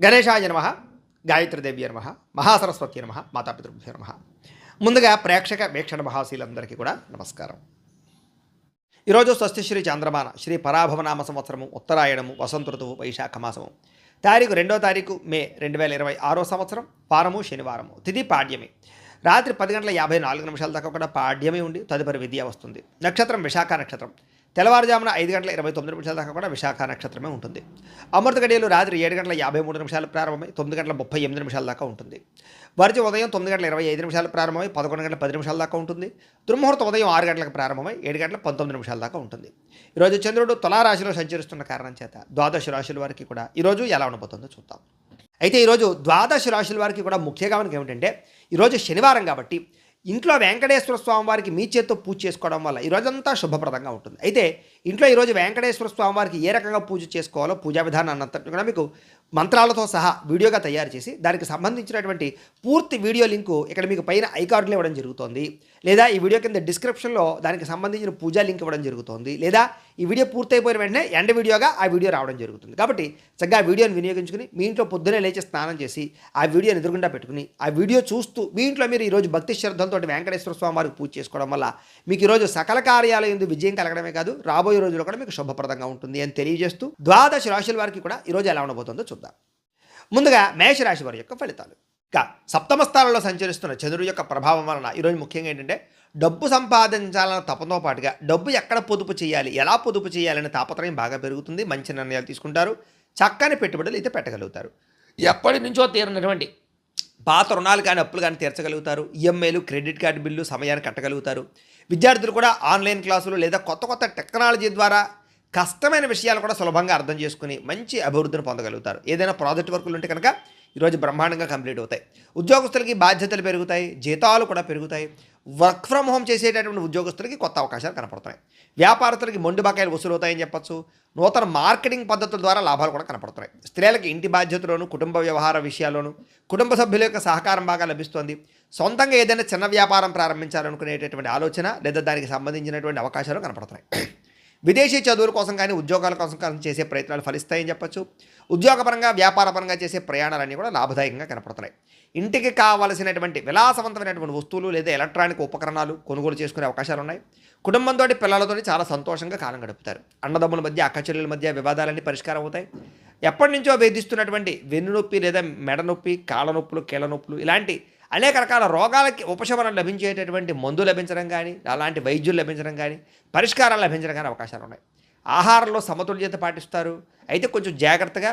గణేశాయ నమః, గాయత్రీదేవ్య నమః, మహాసరస్వతి నమః, మాతాపితృభ్యో నమః. ముందుగా ప్రేక్షక వీక్షణ మహాశీలందరికీ కూడా నమస్కారం. ఈరోజు స్వస్తి శ్రీ చంద్రమాన శ్రీ పరాభవనామ సంవత్సరము ఉత్తరాయణము వసంత ఋతువు వైశాఖ మాసము తారీఖు 2వ తారీఖు మే 2026 సంవత్సరం వారము శనివారము తిథి పాడ్యమి రాత్రి 10:54 దాకా కూడా పాడ్యమి ఉండి తదుపరి విద్య వస్తుంది. నక్షత్రం విశాఖ నక్షత్రం తెల్లవారుజామున 5:29 దాకా కూడా విశాఖ నక్షత్రమే ఉంటుంది. అమృత గడియలు రాత్రి 7:53 ప్రారంభమై 9:38 దాకా ఉంటుంది. వర్జ ఉదయం 9:25 ప్రారంభమై 11:10 దాకా ఉంటుంది. దుర్ముహూర్తం ఉదయం 6 గంటలకు ప్రారంభమై 7:19 దాకా ఉంటుంది. ఈరోజు చంద్రుడు తులారాశిలో సంచరిస్తున్న కారణం చేత ద్వాదశ రాశుల వారికి కూడా ఈరోజు ఎలా ఉండబోతుందో చూద్దాం. అయితే ఈరోజు ద్వాదశ రాశుల వారికి కూడా ముఖ్యంగా మనకి ఏమిటంటే ఈరోజు శనివారం కాబట్టి ఇంట్లో వెంకటేశ్వర స్వామి వారికి మీ చేత్తో పూజ చేసుకోవడం వల్ల ఈరోజంతా శుభప్రదంగా ఉంటుంది. అయితే ఇంట్లో ఈరోజు వెంకటేశ్వర స్వామి వారికి ఏ రకంగా పూజ చేసుకోవాలో పూజా విధానాన్ని అంతటి కూడా మీకు మంత్రాలతో సహా వీడియోగా తయారు చేసి దానికి సంబంధించినటువంటి పూర్తి వీడియో లింకు ఇక్కడ మీకు పైన ఐకార్డులు ఇవ్వడం జరుగుతుంది, లేదా ఈ వీడియో కింద డిస్క్రిప్షన్లో దానికి సంబంధించిన పూజా లింక్ ఇవ్వడం జరుగుతుంది, లేదా ఈ వీడియో పూర్తయిపోయిన వెంటనే ఎండ్ వీడియోగా ఆ వీడియో రావడం జరుగుతుంది. కాబట్టి చక్కగా ఆ వీడియోని వినియోగించుకుని మీ ఇంట్లో పొద్దునే లేచి స్నానం చేసి ఆ వీడియోని ఎదురుగుండా పెట్టుకుని ఆ వీడియో చూస్తూ మీ ఇంట్లో మీరు ఈరోజు భక్తి శ్రద్ధలతో వెంకటేశ్వర స్వామి వారికి పూజ చేసుకోవడం వల్ల మీకు ఈరోజు సకల కార్యాల యందు విజయం కలగడమే కాదు రాబోయే రోజుల్లో కూడా మీకు శుభప్రదంగా ఉంటుంది అని తెలియజేస్తూ ద్వాదశ రాశుల వారికి కూడా ఈరోజు ఎలా ఉండబోతుందో చూద్దాం. ముందుగా మేషరాశి వారి యొక్క ఫలితాలు. ఇక సప్తమ స్థానంలో సంచరిస్తున్న చంద్రుడి యొక్క ప్రభావం వలన ఈరోజు ముఖ్యంగా ఏంటంటే డబ్బు సంపాదించాలన్న తపంతో పాటుగా డబ్బు ఎక్కడ పొదుపు చేయాలి, ఎలా పొదుపు చేయాలనే తాపత్రయం బాగా పెరుగుతుంది. మంచి నిర్ణయాలు తీసుకుంటారు, చక్కని పెట్టుబడులు అయితే పెట్టగలుగుతారు. ఎప్పటి నుంచో తీరనటువంటి పాత రుణాలు కానీ అప్పులు కానీ తీర్చగలుగుతారు. ఈఎంఐలు, క్రెడిట్ కార్డు బిల్లు సమయాన్ని కట్టగలుగుతారు. విద్యార్థులు కూడా ఆన్లైన్ క్లాసులు లేదా కొత్త కొత్త టెక్నాలజీ ద్వారా కష్టమైన విషయాలు కూడా సులభంగా అర్థం చేసుకుని మంచి అభివృద్ధిని పొందగలుగుతారు. ఏదైనా ప్రాజెక్ట్ వర్కులు ఉంటే కనుక ఈరోజు బ్రహ్మాండంగా కంప్లీట్ అవుతాయి. ఉద్యోగస్తులకి బాధ్యతలు పెరుగుతాయి, జీతాలు కూడా పెరుగుతాయి. వర్క్ ఫ్రమ్ హోమ్ చేసేటటువంటి ఉద్యోగస్తులకి కొత్త అవకాశాలు కనపడుతున్నాయి. వ్యాపారస్తులకి మొండి బకాయిలు వసూలు అవుతాయని చెప్పచ్చు. నూతన మార్కెటింగ్ పద్ధతుల ద్వారా లాభాలు కూడా కనపడుతున్నాయి. స్త్రీలకి ఇంటి బాధ్యతలోను కుటుంబ వ్యవహార విషయాల్లోనూ కుటుంబ సభ్యుల యొక్క సహకారం బాగా లభిస్తుంది. సొంతంగా ఏదైనా చిన్న వ్యాపారం ప్రారంభించాలనుకునేటటువంటి ఆలోచన లేదా దానికి సంబంధించినటువంటి అవకాశాలు కనపడుతున్నాయి. విదేశీ చదువుల కోసం కానీ ఉద్యోగాల కోసం కానీ చేసే ప్రయత్నాలు ఫలిస్తాయని చెప్పచ్చు. ఉద్యోగపరంగా వ్యాపారపరంగా చేసే ప్రయాణాలన్నీ కూడా లాభదాయకంగా కనపడుతున్నాయి. ఇంటికి కావలసినటువంటి విలాసవంతమైనటువంటి వస్తువులు లేదా ఎలక్ట్రానిక్ ఉపకరణాలు కొనుగోలు చేసుకునే అవకాశాలు ఉన్నాయి. కుటుంబంతో పిల్లలతో చాలా సంతోషంగా కాలం గడుపుతారు. అన్నదమ్ముల మధ్య అక్కచెల్లెల మధ్య వివాదాలన్నీ పరిష్కారం అవుతాయి. ఎప్పటి నుంచో వేధిస్తున్నటువంటి వెన్నునొప్పి లేదా మెడ నొప్పి, కాళ్ళ నొప్పులు, కీళ్ళ నొప్పులు ఇలాంటి అనేక రకాల రోగాలకి ఉపశమనం లభించేటటువంటి మందు లభించడం కానీ అలాంటి వైద్యులు లభించడం కానీ పరిష్కారాలు లభించడం కానీ అవకాశాలు ఉన్నాయి. ఆహారంలో సమతుల్యత పాటిస్తారు. అయితే కొంచెం జాగ్రత్తగా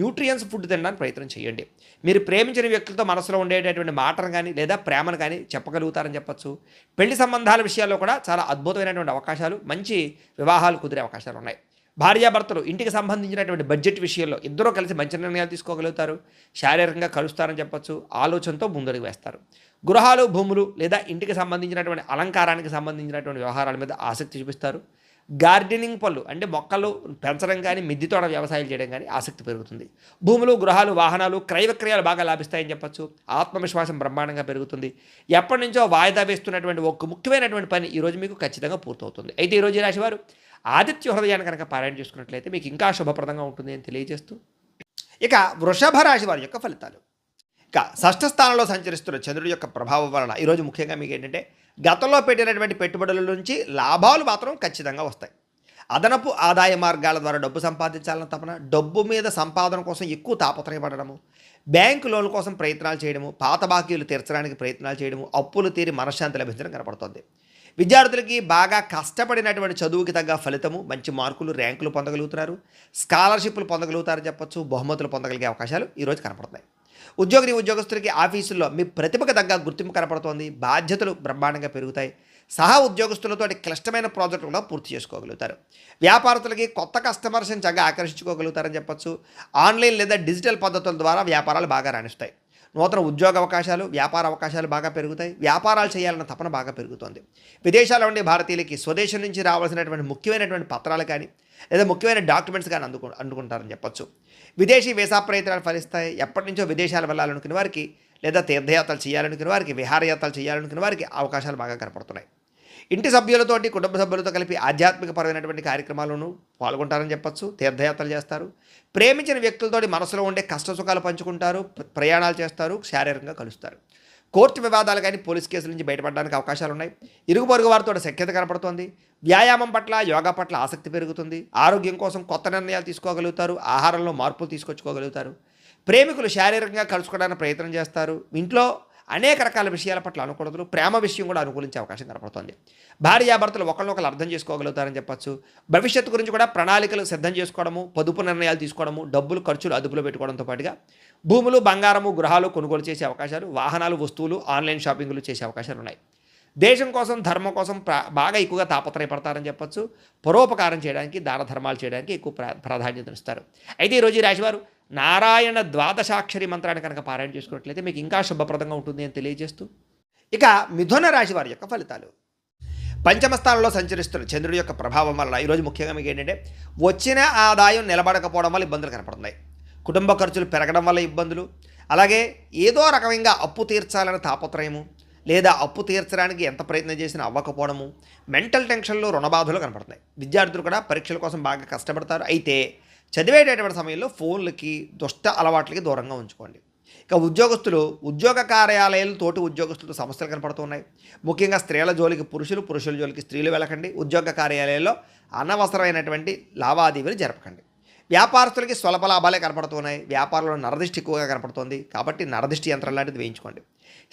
న్యూట్రియన్స్ ఫుడ్ తినడానికి ప్రయత్నం చేయండి. మీరు ప్రేమించిన వ్యక్తులతో మనసులో ఉండేటటువంటి మాటను కానీ లేదా ప్రేమను కానీ చెప్పగలుగుతారని చెప్పచ్చు. పెళ్లి సంబంధాల విషయాల్లో కూడా చాలా అద్భుతమైనటువంటి అవకాశాలు, మంచి వివాహాలు కుదిరే అవకాశాలు ఉన్నాయి. భార్యాభర్తలు ఇంటికి సంబంధించినటువంటి బడ్జెట్ విషయంలో ఇద్దరూ కలిసి మంచి నిర్ణయాలు తీసుకోగలుగుతారు. శారీరకంగా కలుస్తారని చెప్పచ్చు. ఆలోచనతో ముందడుగు వేస్తారు. గృహాలు, భూములు లేదా ఇంటికి సంబంధించినటువంటి అలంకారానికి సంబంధించినటువంటి వ్యవహారాల మీద ఆసక్తి చూపిస్తారు. గార్డెనింగ్ పనులు అంటే మొక్కలు పెంచడం కానీ మిద్దె తోట వ్యవసాయాలు చేయడం కానీ ఆసక్తి పెరుగుతుంది. భూములు, గృహాలు, వాహనాలు, క్రయ విక్రయాలు బాగా లాభిస్తాయని చెప్పచ్చు. ఆత్మవిశ్వాసం బ్రహ్మాండంగా పెరుగుతుంది. ఎప్పటి నుంచో వాయిదా వేస్తున్నటువంటి ఒక ముఖ్యమైనటువంటి పని ఈరోజు మీకు ఖచ్చితంగా పూర్తవుతుంది. అయితే ఈరోజు ఈ రాశివారు ఆదిత్య హృదయాన్ని కనుక పారాయణ చేసుకున్నట్లయితే మీకు ఇంకా శుభప్రదంగా ఉంటుంది అని తెలియజేస్తూ ఇక వృషభ రాశి వారి యొక్క ఫలితాలు. ఇక షష్ఠ స్థానంలో సంచరిస్తున్న చంద్రుడి యొక్క ప్రభావం వలన ఈరోజు ముఖ్యంగా మీకు ఏంటంటే గతంలో పెట్టినటువంటి పెట్టుబడుల నుంచి లాభాలు మాత్రం ఖచ్చితంగా వస్తాయి. అదనపు ఆదాయ మార్గాల ద్వారా డబ్బు సంపాదించాలన్న తపన, డబ్బు మీద సంపాదన కోసం ఎక్కువ తాపత్రయపడము, బ్యాంకు లోన్ల కోసం ప్రయత్నాలు చేయడము, పాత బాకీలు తీర్చడానికి ప్రయత్నాలు చేయడము, అప్పులు తీరి మనశ్శాంతి లభించడం కనపడుతుంది. విద్యార్థులకి బాగా కష్టపడినటువంటి చదువుకి తగ్గ ఫలితము, మంచి మార్కులు, ర్యాంకులు పొందగలుగుతున్నారు. స్కాలర్షిప్లు పొందగలుగుతారని చెప్పచ్చు. బహుమతులు పొందగలిగే అవకాశాలు ఈరోజు కనపడుతున్నాయి. ఉద్యోగస్తులకి ఆఫీసుల్లో మీ ప్రతిభకు తగ్గ గుర్తింపు కనపడుతోంది. బాధ్యతలు బ్రహ్మాండంగా పెరుగుతాయి. సహా ఉద్యోగస్తులతో క్లిష్టమైన ప్రాజెక్టులు కూడా పూర్తి చేసుకోగలుగుతారు. వ్యాపారస్తులకి కొత్త కస్టమర్స్ని చక్కగా ఆకర్షించుకోగలుగుతారని చెప్పచ్చు. ఆన్లైన్ లేదా డిజిటల్ పద్ధతుల ద్వారా వ్యాపారాలు బాగా రాణిస్తాయి. నూతన ఉద్యోగ అవకాశాలు, వ్యాపార అవకాశాలు బాగా పెరుగుతాయి. వ్యాపారాలు చేయాలన్న తపన బాగా పెరుగుతోంది. విదేశాల్లో ఉండే భారతీయులకి స్వదేశం నుంచి రావాల్సినటువంటి ముఖ్యమైనటువంటి పత్రాలు కానీ లేదా ముఖ్యమైన డాక్యుమెంట్స్ కానీ అందుకుంటారని చెప్పచ్చు. విదేశీ వీసా ప్రయత్నాలు ఫలిస్తాయి. ఎప్పటి నుంచో విదేశాలు వెళ్ళాలనుకునే వారికి లేదా తీర్థయాత్రలు చేయాలనుకునే వారికి, విహారయాత్రలు చేయాలనుకునే వారికి అవకాశాలు బాగా కనపడుతున్నాయి. ఇంటి సభ్యులతోటి కుటుంబ సభ్యులతో కలిపి ఆధ్యాత్మికపరమైనటువంటి కార్యక్రమాలను పాల్గొంటారని చెప్పొచ్చు. తీర్థయాత్రలు చేస్తారు. ప్రేమించిన వ్యక్తులతోటి మనసులో ఉండే కష్ట సుఖాలు పంచుకుంటారు. ప్రయాణాలు చేస్తారు. శారీరకంగా కలుస్తారు. కోర్టు వివాదాలు కానీ పోలీస్ కేసుల నుంచి బయటపడడానికి అవకాశాలు ఉన్నాయి. ఇరుగు పొరుగు వారితో సఖ్యత కనపడుతోంది. వ్యాయామం పట్ల యోగా పట్ల ఆసక్తి పెరుగుతుంది. ఆరోగ్యం కోసం కొత్త నిర్ణయాలు తీసుకోగలుగుతారు. ఆహారంలో మార్పులు తీసుకొచ్చుకోగలుగుతారు. ప్రేమికులు శారీరకంగా కలుసుకోవడానికి ప్రయత్నం చేస్తారు. ఇంట్లో అనేక రకాల విషయాల పట్ల అనుకూలతలు, ప్రేమ విషయం కూడా అనుకూలించే అవకాశం కనపడుతుంది. భార్యాభర్తలు ఒకరినొకరు అర్థం చేసుకోగలుగుతారని చెప్పచ్చు. భవిష్యత్తు గురించి కూడా ప్రణాళికలు సిద్ధం చేసుకోవడము, పొదుపు నిర్ణయాలు తీసుకోవడము, డబ్బులు ఖర్చులు అదుపులో పెట్టుకోవడంతో పాటుగా భూములు, బంగారము, గృహాలు కొనుగోలు చేసే అవకాశాలు, వాహనాలు, వస్తువులు, ఆన్లైన్ షాపింగ్లు చేసే అవకాశాలు ఉన్నాయి. దేశం కోసం, ధర్మం కోసం బాగా ఎక్కువగా తాపత్రయపడతారని చెప్పచ్చు. పరోపకారం చేయడానికి, దాన ధర్మాలు చేయడానికి ఎక్కువ ప్రాధాన్యతనిస్తారు. అయితే ఈరోజు ఈ రాశివారు నారాయణ ద్వాదశాక్షరి మంత్రాన్ని కనుక పారాయణ చేసుకున్నట్లయితే మీకు ఇంకా శుభప్రదంగా ఉంటుంది అని తెలియజేస్తూ, ఇక మిథున రాశి వారి యొక్క ఫలితాలు. పంచమ స్థానంలో సంచరిస్తున్న చంద్రుడి యొక్క ప్రభావం వలన ఈరోజు ముఖ్యంగా మీకు ఏంటంటే వచ్చిన ఆదాయం నిలబడకపోవడం వల్ల ఇబ్బందులు కనపడుతున్నాయి. కుటుంబ ఖర్చులు పెరగడం వల్ల ఇబ్బందులు, అలాగే ఏదో రకమైన అప్పు తీర్చాలనే తాపత్రయము, లేదా అప్పు తీర్చడానికి ఎంత ప్రయత్నం చేసినా అవ్వకపోవడము, మెంటల్ టెన్షన్లు, రుణబాధలు కనపడుతున్నాయి. విద్యార్థులు కూడా పరీక్షల కోసం బాగా కష్టపడతారు. అయితే చదివేటటువంటి సమయంలో ఫోన్లకి, దుష్ట అలవాట్లకి దూరంగా ఉంచుకోండి. ఇక ఉద్యోగస్తులు ఉద్యోగ కార్యాలయాలు తోటి ఉద్యోగస్తులతో సమస్యలు కనపడుతున్నాయి. ముఖ్యంగా స్త్రీల జోలికి పురుషులు, పురుషుల జోలికి స్త్రీలు వెళ్ళకండి. ఉద్యోగ కార్యాలయాల్లో అనవసరమైనటువంటి లావాదేవీలు జరపకండి. వ్యాపారస్తులకి స్వల్ప లాభాలే కనపడుతున్నాయి. వ్యాపారంలో నరదిష్టి ఎక్కువగా కనపడుతుంది కాబట్టి నరదిష్టి యంత్రం లాంటిది వేయించుకోండి.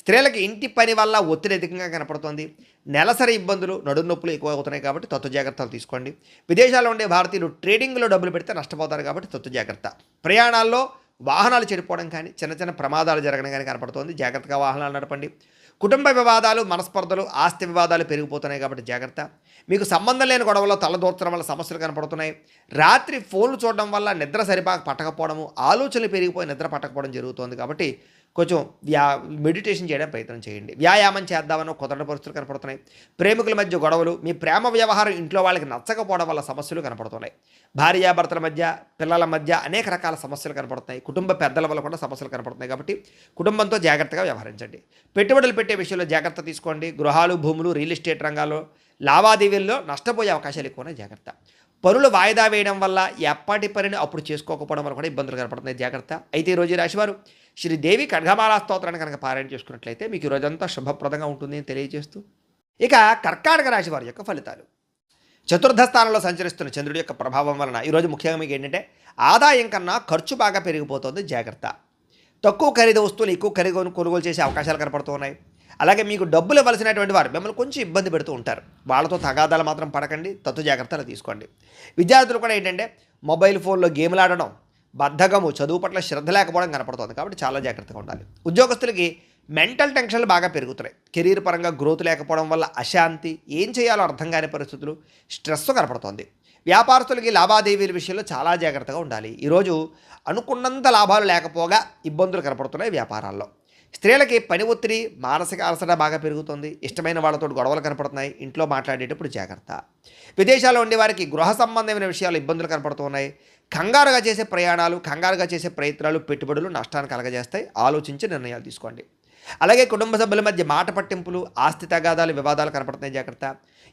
స్త్రీలకి ఇంటి పని వల్ల ఒత్తిడి అధికంగా కనపడుతుంది. నెలసరి ఇబ్బందులు, నడుము నొప్పులు ఎక్కువ అవుతున్నాయి కాబట్టి తత్వ జాగ్రత్తలు తీసుకోండి. విదేశాల్లో ఉండే భారతీయులు ట్రేడింగ్లో డబ్బులు పెడితే నష్టపోతారు కాబట్టి తత్వ జాగ్రత్త. ప్రయాణాల్లో వాహనాలు చెడిపోవడం కానీ, చిన్న చిన్న ప్రమాదాలు జరగడం కానీ కనపడుతుంది. జాగ్రత్తగా వాహనాలు నడపండి. కుటుంబ వివాదాలు, మనస్పర్ధలు, ఆస్తి వివాదాలు పెరిగిపోతున్నాయి కాబట్టి జాగ్రత్త. మీకు సంబంధం లేని గొడవలో తలదూర్చడం వల్ల సమస్యలు కనపడుతున్నాయి. రాత్రి ఫోన్లు చూడడం వల్ల నిద్ర సరిపాక పట్టకపోవడము, ఆలోచనలు పెరిగిపోయి నిద్ర పట్టకపోవడం జరుగుతుంది కాబట్టి కొంచెం మెడిటేషన్ చేయడానికి ప్రయత్నం చేయండి. వ్యాయామం చేద్దామని కుదరని పరిస్థితులు కనపడుతున్నాయి. ప్రేమికుల మధ్య గొడవలు, మీ ప్రేమ వ్యవహారం ఇంట్లో వాళ్ళకి నచ్చకపోవడం వల్ల సమస్యలు కనపడుతున్నాయి. భార్యాభర్తల మధ్య, పిల్లల మధ్య అనేక రకాల సమస్యలు కనపడుతున్నాయి. కుటుంబ పెద్దల వల్ల కూడా సమస్యలు కనపడుతున్నాయి కాబట్టి కుటుంబంతో జాగ్రత్తగా వ్యవహరించండి. పెట్టుబడులు పెట్టే విషయంలో జాగ్రత్త తీసుకోండి. గృహాలు, భూములు, రియల్ ఎస్టేట్ రంగాల్లో లావాదేవీల్లో నష్టపోయే అవకాశాలు ఎక్కువనే జాగ్రత్త. పనులు వాయిదా వేయడం వల్ల ఎప్పటి పనిని అప్పుడు చేసుకోకపోవడం వల్ల కూడా ఇబ్బందులు కనపడుతున్నాయి జాగ్రత్త. అయితే ఈరోజు ఈ రాశివారు శ్రీదేవి ఖడ్గమాలా స్తోత్రాన్ని కనుక పారాయణ చేసుకున్నట్లయితే మీకు ఈ రోజంతా శుభప్రదంగా ఉంటుంది అని తెలియజేస్తూ, ఇక కర్కాటక రాశి వారి యొక్క ఫలితాలు. చతుర్థ స్థానంలో సంచరిస్తున్న చంద్రుడి యొక్క ప్రభావం వలన ఈరోజు ముఖ్యంగా మీకు ఏంటంటే ఆదాయం కన్నా ఖర్చు బాగా పెరిగిపోతుంది జాగ్రత్త. తక్కువ ఖరీదు వస్తువులు ఎక్కువ ఖరీదు కొనుగోలు చేసే అవకాశాలు కనపడుతూ ఉన్నాయి. అలాగే మీకు డబ్బులు ఇవ్వాల్సినటువంటి వారు మిమ్మల్ని కొంచెం ఇబ్బంది పెడుతూ ఉంటారు. వాళ్ళతో తగాదాలు మాత్రం పడకండి. తత్వ జాగ్రత్తలు తీసుకోండి. విద్యార్థులు కూడా ఏంటంటే మొబైల్ ఫోన్లో గేమ్లు ఆడడం, బద్ధకము, చదువు పట్ల శ్రద్ధ లేకపోవడం కనపడుతుంది కాబట్టి చాలా జాగ్రత్తగా ఉండాలి. ఉద్యోగస్తులకి మెంటల్ టెన్షన్లు బాగా పెరుగుతున్నాయి. కెరీర్ పరంగా గ్రోత్ లేకపోవడం వల్ల అశాంతి, ఏం చేయాలో అర్థం కాని పరిస్థితులు, స్ట్రెస్ కనపడుతోంది. వ్యాపారస్తులకి లావాదేవీల విషయంలో చాలా జాగ్రత్తగా ఉండాలి. ఈరోజు అనుకున్నంత లాభాలు లేకపోగా ఇబ్బందులు కనపడుతున్నాయి వ్యాపారాల్లో. స్త్రీలకి పని ఒత్తిడి, మానసిక అలసట బాగా పెరుగుతుంది. ఇష్టమైన వాళ్ళతో గొడవలు కనపడుతున్నాయి. ఇంట్లో మాట్లాడేటప్పుడు జాగ్రత్త. విదేశాల్లో ఉండే వారికి గృహ సంబంధమైన విషయాలు ఇబ్బందులు కనపడుతున్నాయి. కంగారుగా చేసే ప్రయాణాలు, కంగారుగా చేసే ప్రయత్నాలు, పెట్టుబడులు నష్టాన్ని కలగజేస్తాయి. ఆలోచించి నిర్ణయాలు తీసుకోండి. అలాగే కుటుంబ సభ్యుల మధ్య మాట పట్టింపులు, ఆస్తి తగాదాలు, వివాదాలు కనపడుతున్నాయి జాగ్రత్త.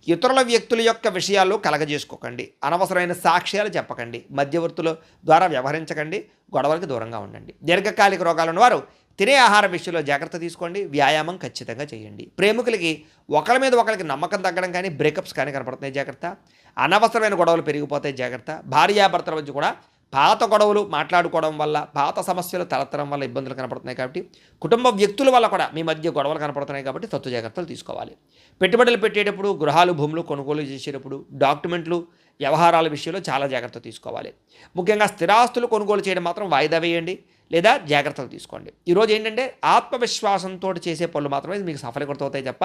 ఇతరుల వ్యక్తుల యొక్క విషయాలు కలగజేసుకోకండి. అనవసరమైన సాక్ష్యాలు చెప్పకండి. మధ్యవర్తుల ద్వారా వ్యవహరించకండి. గొడవలకు దూరంగా ఉండండి. దీర్ఘకాలిక రోగాలు ఉన్నవారు తినే ఆహారం విషయంలో జాగ్రత్త తీసుకోండి. వ్యాయామం ఖచ్చితంగా చేయండి. ప్రేమికులకి ఒకరి మీద ఒకరికి నమ్మకం తగ్గడం కానీ, బ్రేకప్స్ కానీ కనపడుతున్నాయి జాగ్రత్త. అనవసరమైన గొడవలు పెరిగిపోతాయి జాగ్రత్త. భార్యాభర్తల మధ్య కూడా పాత గొడవలు మాట్లాడుకోవడం వల్ల, పాత సమస్యలు తలెత్తడం వల్ల ఇబ్బందులు కనపడుతున్నాయి కాబట్టి, కుటుంబ వ్యక్తుల వల్ల కూడా మీ మధ్య గొడవలు కనపడుతున్నాయి కాబట్టి తత్వ జాగ్రత్తలు తీసుకోవాలి. పెట్టుబడులు పెట్టేటప్పుడు, గృహాలు, భూములు కొనుగోలు చేసేటప్పుడు, డాక్యుమెంట్లు, వ్యవహారాల విషయంలో చాలా జాగ్రత్త తీసుకోవాలి. ముఖ్యంగా స్థిరాస్తులు కొనుగోలు చేయడం మాత్రం వాయిదా వేయండి లేదా జాగ్రత్తలు తీసుకోండి. ఈరోజు ఏంటంటే ఆత్మవిశ్వాసంతో చేసే పనులు మాత్రమే మీకు సఫలీకృతవుతాయి తప్ప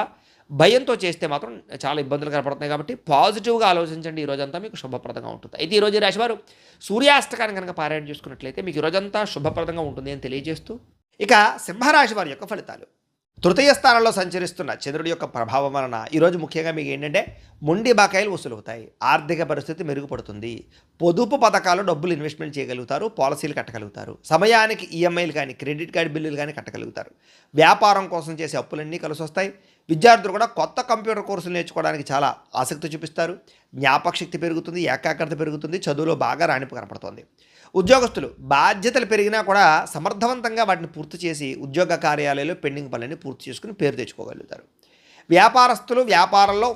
భయంతో చేస్తే మాత్రం చాలా ఇబ్బందులు కనపడుతున్నాయి కాబట్టి పాజిటివ్గా ఆలోచించండి. ఈరోజంతా మీకు శుభప్రదంగా ఉంటుంది. అయితే ఈరోజు ఈ రాశివారు సూర్యాస్తకాన్ని కనుక పారాయణ చేసుకున్నట్లయితే మీకు ఈరోజంతా శుభప్రదంగా ఉంటుంది అని తెలియజేస్తూ, ఇక సింహరాశి వారి యొక్క ఫలితాలు. తృతీయ స్థానంలో సంచరిస్తున్న చంద్రుడి యొక్క ప్రభావం వలన ఈరోజు ముఖ్యంగా మీకు ఏంటంటే మొండి బకాయిలు వసూలవుతాయి. ఆర్థిక పరిస్థితి మెరుగుపడుతుంది. పొదుపు పథకాలు డబ్బులు ఇన్వెస్ట్మెంట్ చేయగలుగుతారు. పాలసీలు కట్టగలుగుతారు. సమయానికి ఈఎంఐలు కానీ, క్రెడిట్ కార్డు బిల్లులు కానీ కట్టగలుగుతారు. వ్యాపారం కోసం చేసే అప్పులన్నీ కలిసి వస్తాయి. విద్యార్థులు కూడా కొత్త కంప్యూటర్ కోర్సులు నేర్చుకోవడానికి చాలా ఆసక్తి చూపిస్తారు. జ్ఞాపక శక్తి పెరుగుతుంది, ఏకాగ్రత పెరుగుతుంది, చదువులో బాగా రాణింపు కనపడుతుంది. ఉద్యోగస్తులు బాధ్యతలు పెరిగినా కూడా సమర్థవంతంగా వాటిని పూర్తి చేసి ఉద్యోగ కార్యాలయాల్లో పెండింగ్ పనులన్నీ పూర్తి చేసుకుని పేరు తెచ్చుకోగలుగుతారు. వ్యాపారస్తులు వ్యాపారంలో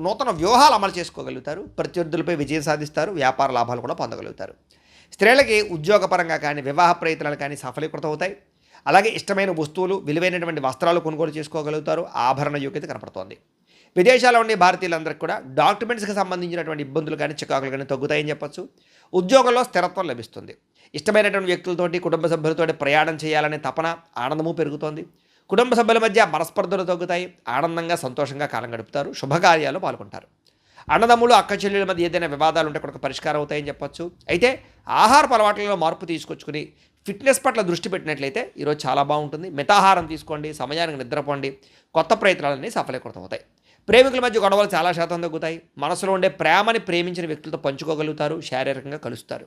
నూతన వ్యూహాలు అమలు చేసుకోగలుగుతారు. ప్రత్యర్థులపై విజయం సాధిస్తారు. వ్యాపార లాభాలు కూడా పొందగలుగుతారు. స్త్రీలకి ఉద్యోగపరంగా కానీ వివాహ ప్రయత్నాలు కానీ సఫలీకృతం అవుతాయి. అలాగే ఇష్టమైన వస్తువులు, విలువైనటువంటి వస్త్రాలు కొనుగోలు చేసుకోగలుగుతారు. ఆభరణ యోగ్యత కనపడుతోంది. విదేశాల్లో ఉండే భారతీయులందరికీ కూడా డాక్యుమెంట్స్కి సంబంధించినటువంటి ఇబ్బందులు కానీ చికాకులు కానీ తగ్గుతాయని చెప్పొచ్చు. ఉద్యోగంలో స్థిరత్వం లభిస్తుంది. ఇష్టమైనటువంటి వ్యక్తులతోటి, కుటుంబ సభ్యులతోటి ప్రయాణం చేయాలనే తపన, ఆనందము పెరుగుతోంది. కుటుంబ సభ్యుల మధ్య మనస్పర్ధలు తగ్గుతాయి. ఆనందంగా సంతోషంగా కాలం గడుపుతారు. శుభకార్యాలు పాల్గొంటారు. అన్నదమ్ములు, అక్క చెల్లెల మధ్య ఏదైనా వివాదాలు ఉంటే కూడా పరిష్కారం అవుతాయని చెప్పొచ్చు. అయితే ఆహారపు అలవాట్లలో మార్పు తీసుకొచ్చుకుని ఫిట్నెస్ పట్ల దృష్టి పెట్టినట్లయితే ఈరోజు చాలా బాగుంటుంది. మితాహారం తీసుకోండి, సమయానికి నిద్రపోండి. కొత్త ప్రయత్నాలన్నీ సఫలీకృతం అవుతాయి. ప్రేమికుల మధ్య గొడవలు చాలా శాతం తగ్గుతాయి. మనసులో ఉండే ప్రేమని ప్రేమించిన వ్యక్తులతో పంచుకోగలుగుతారు. శారీరకంగా కలుస్తారు.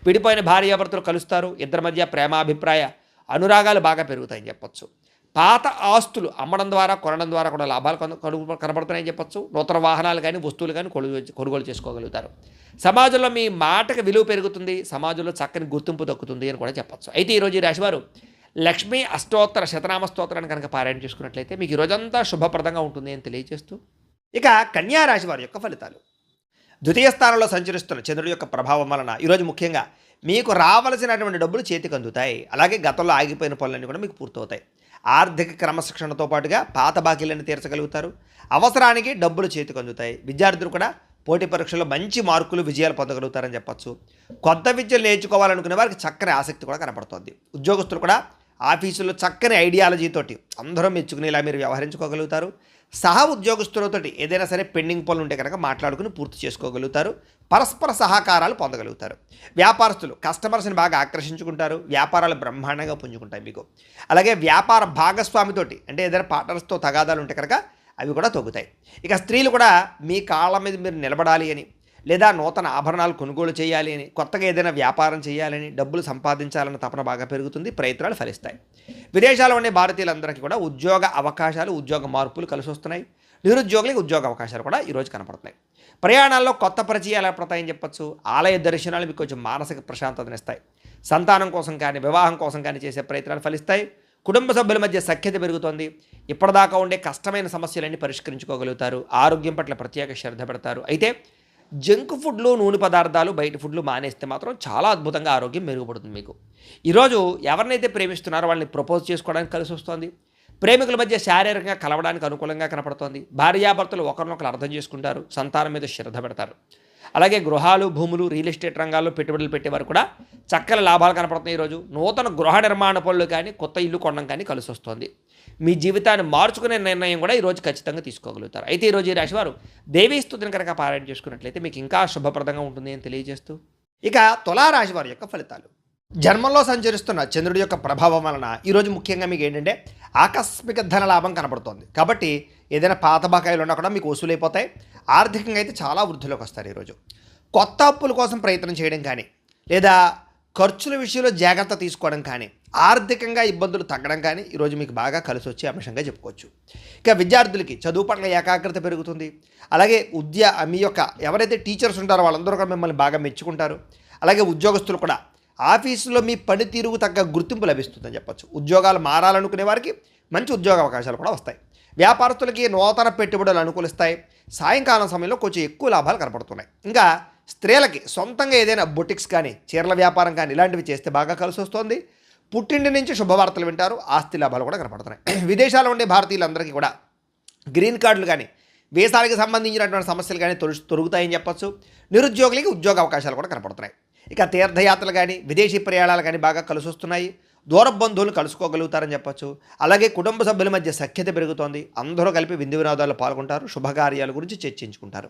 విడిపోయిన భార్యాభర్తలు కలుస్తారు. ఇద్దరి మధ్య ప్రేమాభిప్రాయ అనురాగాలు బాగా పెరుగుతాయని చెప్పొచ్చు. పాత ఆస్తులు అమ్మడం ద్వారా, కొనడం ద్వారా కూడా లాభాలు కనబడుతున్నాయని చెప్పొచ్చు. నూతన వాహనాలు కానీ వస్తువులు కానీ కొనుగోలు చేసుకోగలుగుతారు. సమాజంలో మీ మాటకు విలువ పెరుగుతుంది. సమాజంలో చక్కని గుర్తింపు దక్కుతుంది అని కూడా చెప్పొచ్చు. అయితే ఈరోజు ఈ రాశివారు లక్ష్మీ అష్టోత్తర శతనామ స్తోత్రాన్ని కనుక పారాయణ చేసుకున్నట్లయితే మీకు ఈ రోజంతా శుభప్రదంగా ఉంటుంది అని తెలియజేస్తూ, ఇక కన్యా రాశి వారి యొక్క ఫలితాలు. ద్వితీయ స్థానంలో సంచరిస్తున్న చంద్రుడి యొక్క ప్రభావం వలన ఈరోజు ముఖ్యంగా మీకు రావలసినటువంటి డబ్బులు చేతికి అందుతాయి. అలాగే గతంలో ఆగిపోయిన పనులన్నీ కూడా మీకు పూర్తవుతాయి. ఆర్థిక క్రమశిక్షణతో పాటుగా పాత బాకీలను తీర్చగలుగుతారు. అవసరానికి డబ్బులు చేతికి అందుతాయి. విద్యార్థులు కూడా పోటీ పరీక్షల్లో మంచి మార్కులు, విజయాలు పొందగలుగుతారని చెప్పొచ్చు. కొత్త విద్యలు నేర్చుకోవాలనుకునే వారికి చక్కని ఆసక్తి కూడా కనపడుతోంది. ఉద్యోగస్తులు కూడా ఆఫీసుల్లో చక్కని ఐడియాలజీతోటి అందరూ మెచ్చుకునేలా మీరు వ్యవహరించుకోగలుగుతారు. సహ ఉద్యోగస్తులతోటి ఏదైనా సరే పెండింగ్ పనులు ఉంటే కనుక మాట్లాడుకుని పూర్తి చేసుకోగలుగుతారు. పరస్పర సహకారాలు పొందగలుగుతారు. వ్యాపారస్తులు కస్టమర్స్ని బాగా ఆకర్షించుకుంటారు. వ్యాపారాలు బ్రహ్మాండంగా పుంజుకుంటాయి మీకు. అలాగే వ్యాపార భాగస్వామితోటి అంటే ఏదైనా పార్ట్నర్స్తో తగాదాలు ఉంటే కనుక అవి కూడా తగ్గుతాయి. ఇక స్త్రీలు కూడా మీ కాళ్ళ మీద మీరు నిలబడాలి అని, లేదా నూతన ఆభరణాలు కొనుగోలు చేయాలి అని, కొత్తగా ఏదైనా వ్యాపారం చేయాలని, డబ్బులు సంపాదించాలన్న తపన బాగా పెరుగుతుంది. ప్రయత్నాలు ఫలిస్తాయి. విదేశాల్లో ఉండే భారతీయులందరికీ కూడా ఉద్యోగ అవకాశాలు, ఉద్యోగ మార్పులు కలిసి వస్తున్నాయి. నిరుద్యోగులకు ఉద్యోగ అవకాశాలు కూడా ఈరోజు కనపడుతున్నాయి. ప్రయాణాల్లో కొత్త పరిచయాలు ఏర్పడతాయని చెప్పొచ్చు. ఆలయ దర్శనాలు మీకు కొంచెం మానసిక ప్రశాంతతనిస్తాయి. సంతానం కోసం కానీ, వివాహం కోసం కానీ చేసే ప్రయత్నాలు ఫలిస్తాయి. కుటుంబ సభ్యుల మధ్య సఖ్యత పెరుగుతోంది. ఇప్పటిదాకా ఉండే కష్టమైన సమస్యలన్నీ పరిష్కరించుకోగలుగుతారు. ఆరోగ్యం పట్ల ప్రత్యేక శ్రద్ధ పెడతారు. అయితే జంక్ ఫుడ్లు, నూనె పదార్థాలు, బయట ఫుడ్లు మానేస్తే మాత్రం చాలా అద్భుతంగా ఆరోగ్యం మెరుగుపడుతుంది మీకు. ఈరోజు ఎవరినైతే ప్రేమిస్తున్నారో వాళ్ళని ప్రపోజ్ చేసుకోవడానికి కలిసి వస్తుంది. ప్రేమికుల మధ్య శారీరకంగా కలవడానికి అనుకూలంగా కనపడుతోంది. భార్యాభర్తలు ఒకరినొకరు అర్థం చేసుకుంటారు. సంతానం మీద శ్రద్ధ పెడతారు. అలాగే గృహాలు, భూములు, రియల్ ఎస్టేట్ రంగాల్లో పెట్టుబడులు పెట్టేవారు కూడా చక్కని లాభాలు కనపడుతున్నాయి. ఈరోజు నూతన గృహ నిర్మాణ పనులు కానీ, కొత్త ఇల్లు కొనడం కానీ కలిసి వస్తుంది. మీ జీవితాన్ని మార్చుకునే నిర్ణయం కూడా ఈరోజు ఖచ్చితంగా తీసుకోగలుగుతారు. అయితే ఈరోజు ఈ రాశివారు దేవీ స్తుతిని కనుక పారాయణ చేసుకున్నట్లయితే మీకు ఇంకా శుభప్రదంగా ఉంటుంది అని తెలియజేస్తూ, ఇక తులారాశి వారి యొక్క ఫలితాలు. జన్మంలో సంచరిస్తున్న చంద్రుడి యొక్క ప్రభావం వలన ఈరోజు ముఖ్యంగా మీకు ఏంటంటే ఆకస్మిక ధన లాభం కనపడుతోంది. కాబట్టి ఏదైనా పాత బకాయిలు ఉన్నా కూడా మీకు వసూలైపోతాయి. ఆర్థికంగా అయితే చాలా వృద్ధిలోకి వస్తారు. ఈరోజు కొత్త అప్పుల కోసం ప్రయత్నం చేయడం కానీ, లేదా ఖర్చుల విషయంలో జాగ్రత్త తీసుకోవడం కానీ, ఆర్థికంగా ఇబ్బందులు తగ్గడం కానీ ఈరోజు మీకు బాగా కలిసి వచ్చే అంశంగా చెప్పుకోవచ్చు. ఇక విద్యార్థులకి చదువు పట్ల ఏకాగ్రత పెరుగుతుంది. అలాగే మీ యొక్క ఎవరైతే టీచర్స్ ఉంటారో వాళ్ళందరూ కూడా మిమ్మల్ని బాగా మెచ్చుకుంటారు. అలాగే ఉద్యోగస్తులు కూడా ఆఫీసులో మీ పనితీరుకు తగ్గ గుర్తింపు లభిస్తుందని చెప్పచ్చు. ఉద్యోగాలు మారాలనుకునే వారికి మంచి ఉద్యోగ అవకాశాలు కూడా వస్తాయి. వ్యాపారస్తులకి నూతన పెట్టుబడులు అనుకూలిస్తాయి. సాయంకాలం సమయంలో కొంచెం ఎక్కువ లాభాలు కనపడుతున్నాయి. ఇంకా స్త్రీలకి సొంతంగా ఏదైనా బొటిక్స్ కానీ, చీరల వ్యాపారం కానీ ఇలాంటివి చేస్తే బాగా కలిసి వస్తుంది. పుట్టింటి నుంచి శుభవార్తలు వింటారు. ఆస్తి లాభాలు కూడా కనపడుతున్నాయి. విదేశాల్లో ఉండే భారతీయులందరికీ కూడా గ్రీన్ కార్డులు కానీ, వీసాలకు సంబంధించినటువంటి సమస్యలు కానీ తొలుగుతాయని చెప్పచ్చు. నిరుద్యోగులకి ఉద్యోగ అవకాశాలు కూడా కనపడుతున్నాయి. ఇక తీర్థయాత్రలు కానీ, విదేశీ ప్రయాణాలు కానీ బాగా కలిసి వస్తున్నాయి. దూర బంధువులు కలుసుకోగలుగుతారని చెప్పచ్చు. అలాగే కుటుంబ సభ్యుల మధ్య సఖ్యత పెరుగుతోంది. అందరూ కలిపి విందు వినోదాల్లో పాల్గొంటారు. శుభకార్యాల గురించి చర్చించుకుంటారు.